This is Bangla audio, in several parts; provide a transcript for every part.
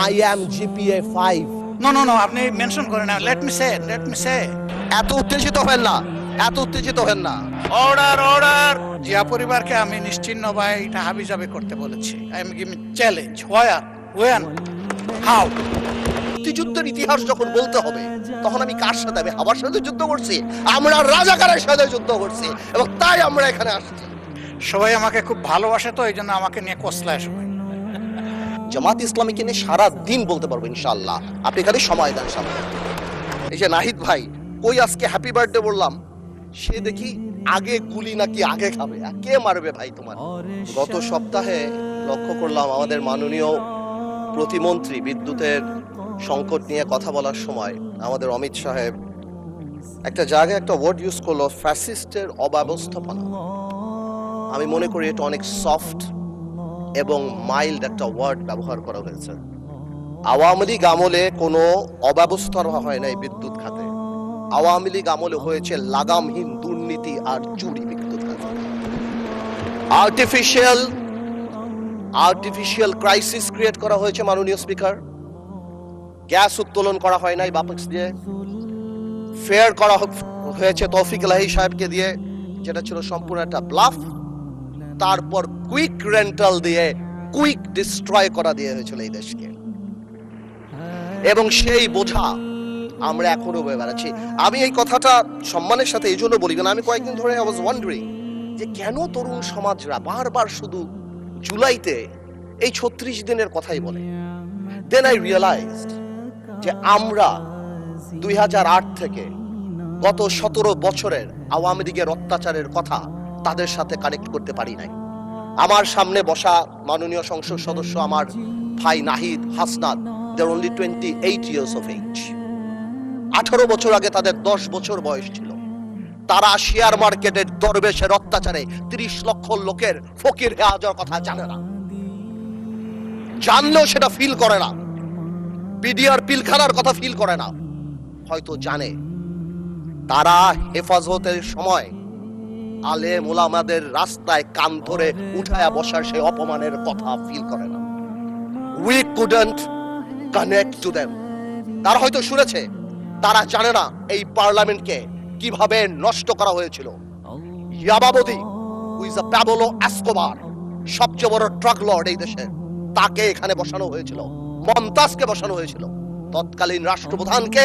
I am GPA 5. নো আপনি মেনশন করেন না। লেট মি সে এত উত্তেজিত হেন না, এত উত্তেজিত হেন না। অর্ডার। জিয়া পরিবারকে আমি নিশ্চিহ্ন বা এটা হাবিজাবি করতে বলেছি। I am giving challenge. Where, when, how? মুক্তিযুদ্ধের ইতিহাস যখন বলতে হবে তখন আমি কার সাথে? আমি হাবার সাথে যুদ্ধ করছি, আমরা রাজাকারের সাথে যুদ্ধ করছি, এবং তাই আমরা এখানে আসছি। সবাই আমাকে খুব ভালোবাসে, তো এই জন্য আমাকে নিয়ে কসলায় সবাই। জামাত ইসলামীকে নিয়ে সারা দিন বলতে পারবো ইনশাআল্লাহ, আপনি খালি সময় দেন সামনে। এই যে নাহিদ ভাই কই আজকে হ্যাপি বার্থডে বললাম, সে দেখি আগে গুলি নাকি আগে খাবে। কে মারবে ভাই তোমার? গত সপ্তাহে লক্ষ্য করলাম আমাদের মাননীয় প্রতিমন্ত্রী বিদ্যুতের সংকট নিয়ে কথা বলার সময় আমাদের অমিত সাহেব একটা জায়গায় একটা ওয়ার্ড ইউজ করলো, ফ্যাসিস্টের অব্যবস্থাপনা। আমি মনে করি এটা অনেক সফট এবং মাইল্ড একটা ওয়ার্ড ব্যবহার করা হয়েছে। আওয়ামী লীগ আমলে কোনো অব্যবস্থা হয় নাই বিদ্যুৎ খাতে। আওয়ামী লীগ আমলে হয়েছে লাগামহীন দুর্নীতি আর চুরি বিদ্যুৎ খাতে। আর্টিফিশিয়াল ক্রাইসিস ক্রিয়েট করা হয়েছে মাননীয় স্পিকার। গ্যাস উত্তোলন করা হয় নাই বাপেক্স দিয়ে, ফেয়ার করা হয়েছে তৌফিক এলাহি সাহেবকে দিয়ে, যেটা ছিল সম্পূর্ণ একটা ব্লাফ। তারপর কুইক রেন্টাল দিয়ে কুইক ডিস্ট্রয় করা দিয়ে হয়েছিল এই দেশকে, এবং সেই বোঝা আমরা এখনো বয়ে বেড়াচ্ছি। আমি এই কথাটা সম্মানের সাথে এই জন্য বলি, কারণ আমি কয়েকদিন ধরে আই ওয়াজ ওয়ান্ডারিং যে কেন তরুণ সমাজরা বারবার শুধু জুলাইতে এই 36 দিনের কথাই বলে। দেন আই রিয়েলাইজড যে আমরা 2008 থেকে গত 17 বছরের আওয়ামী লীগের অত্যাচারের কথা তাদের সাথে কানেক্ট করতে পারি নাই। আমার সামনে বসা মাননীয় সংসদ সদস্য আমার ভাই নাহিদ, হাসনাত, দে আর অনলি 28 years of age। 18 বছর আগে তাদের 10 বছর বয়স ছিল। তারা শেয়ার মার্কেটের দরবেশের অত্যাচারে 30 লক্ষ লোকের ফকির হয়ে যাওয়ার কথা জানে না, জানলেও সেটা ফিল করে না। বিডিআর পিলখানার কথা ফিল করে না, হয়তো জানে। তারা হেফাজতের সময় আলেম ওলামাদের রাস্তায় কান ধরে উঠায়া বসার সেই অপমানের কথা ফিল করে না। We couldn't connect to them. তারা হয়তো শুনেছে, তারা জানে না এই পার্লামেন্টকে কিভাবে নষ্ট করা হয়েছিল। ইয়াবাবদি, who is a Pablo Escobar, সবচেয়ে বড় ট্রাক লর্ড এই দেশে, তাকে এখানে বসানো হয়েছিল। মমতাজকে বসানো হয়েছিল। তৎকালীন রাষ্ট্রপ্রধানকে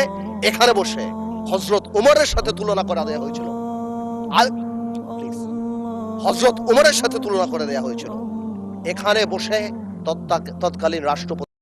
এখানে বসে হযরত উমরের সাথে তুলনা করা দেওয়া হয়েছিল। হযরত উমরের সাথে তুলনা করে দেওয়া হয়েছিল। এখানে বসে তৎকালীন রাষ্ট্রপ্রধান